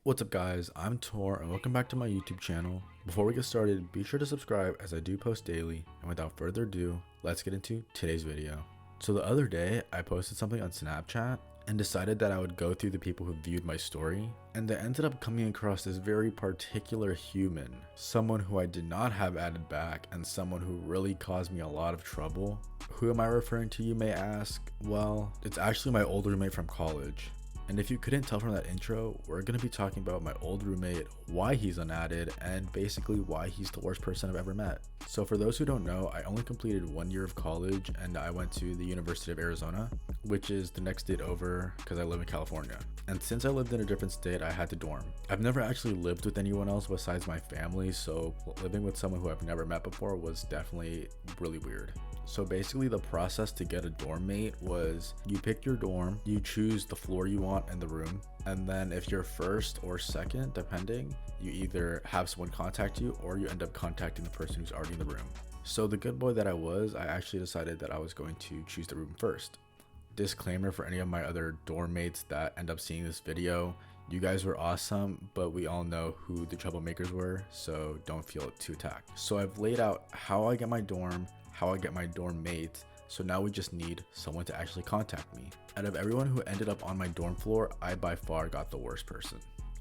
What's up guys, I'm Tor and welcome back to my YouTube channel. Before we get started, be sure to subscribe as I do post daily, and without further ado, let's get into today's video. So the other day, I posted something on Snapchat and decided that I would go through the people who viewed my story, and I ended up coming across this very particular human, someone who I did not have added back and someone who really caused me a lot of trouble. Who am I referring to, you may ask? Well, it's actually my old roommate from college. And if you couldn't tell from that intro, we're going to be talking about my old roommate, why he's unadded, and basically why he's the worst person I've ever met. So for those who don't know, I only completed 1 year of college and I went to the University of Arizona, which is the next state over because I live in California. And since I lived in a different state, I had to dorm. I've never actually lived with anyone else besides my family, so living with someone who I've never met before was definitely really weird. So basically the process to get a dorm mate was you pick your dorm, you choose the floor you want in the room, and then if you're first or second, depending, you either have someone contact you or you end up contacting the person who's already in the room. So the good boy that I was, I actually decided that I was going to choose the room first. Disclaimer for any of my other dorm mates that end up seeing this video, you guys were awesome, but we all know who the troublemakers were, so don't feel too attacked. So I've laid out how I get my dorm, how I get my dorm mate, so now we just need someone to actually contact me. Out of everyone who ended up on my dorm floor, I by far got the worst person.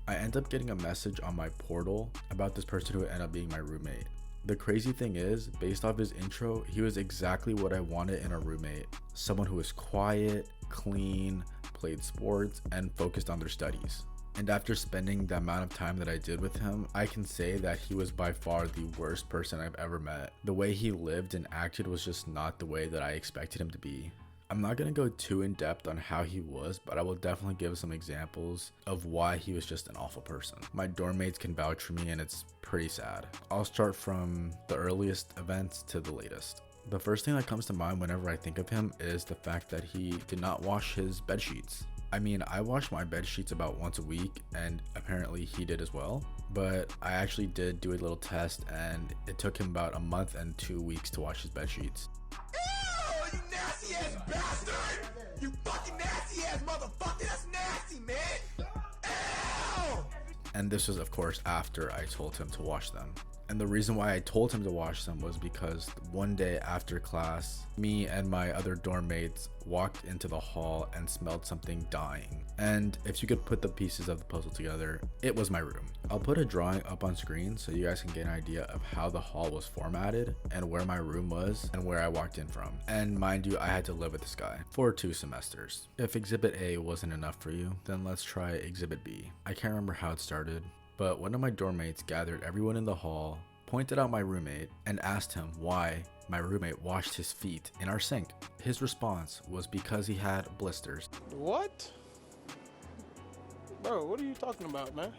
I ended up getting a message on my portal about this person who ended up being my roommate. The crazy thing is, based off his intro, he was exactly what I wanted in a roommate. Someone who was quiet, clean, played sports, and focused on their studies. And after spending the amount of time that I did with him, I can say that he was by far the worst person I've ever met. The way he lived and acted was just not the way that I expected him to be. I'm not going to go too in depth on how he was, but I will definitely give some examples of why he was just an awful person. My dorm mates can vouch for me and it's pretty sad. I'll start from the earliest events to the latest. The first thing that comes to mind whenever I think of him is the fact that he did not wash his bed sheets. I mean, I wash my bed sheets about once a week and apparently he did as well, but I actually did do a little test and it took him about a month and 2 weeks to wash his bed sheets. Ew, you nasty ass bastard! You fucking nasty ass motherfucker! That's nasty, man! Ew! And this was of course after I told him to wash them. And the reason why I told him to wash them was because one day after class, me and my other dorm mates walked into the hall and smelled something dying. And if you could put the pieces of the puzzle together, it was my room. I'll put a drawing up on screen so you guys can get an idea of how the hall was formatted and where my room was and where I walked in from. And mind you, I had to live with this guy for 2 semesters. If Exhibit A wasn't enough for you, then let's try Exhibit B. I can't remember how it started, but one of my dorm mates gathered everyone in the hall, pointed out my roommate, and asked him why my roommate washed his feet in our sink. His response was because he had blisters. What? Bro, what are you talking about, man?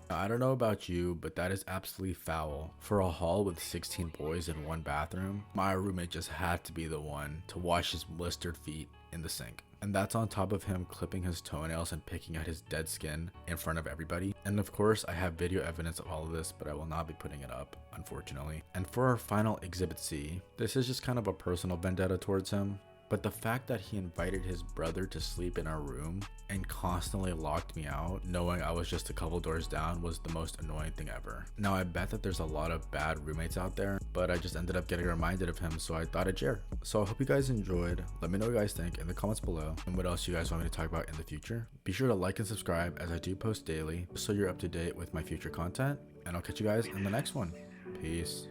Now, I don't know about you, but that is absolutely foul. For a hall with 16 boys in 1 bathroom, my roommate just had to be the one to wash his blistered feet in the sink. And that's on top of him clipping his toenails and picking at his dead skin in front of everybody. And of course, I have video evidence of all of this, but I will not be putting it up, unfortunately. And for our final Exhibit C, this is just kind of a personal vendetta towards him. But the fact that he invited his brother to sleep in our room and constantly locked me out, knowing I was just a couple doors down, was the most annoying thing ever. Now, I bet that there's a lot of bad roommates out there, but I just ended up getting reminded of him, so I thought I'd share. So I hope you guys enjoyed. Let me know what you guys think in the comments below, and what else you guys want me to talk about in the future. Be sure to like and subscribe as I do post daily, so you're up to date with my future content, and I'll catch you guys in the next one. Peace.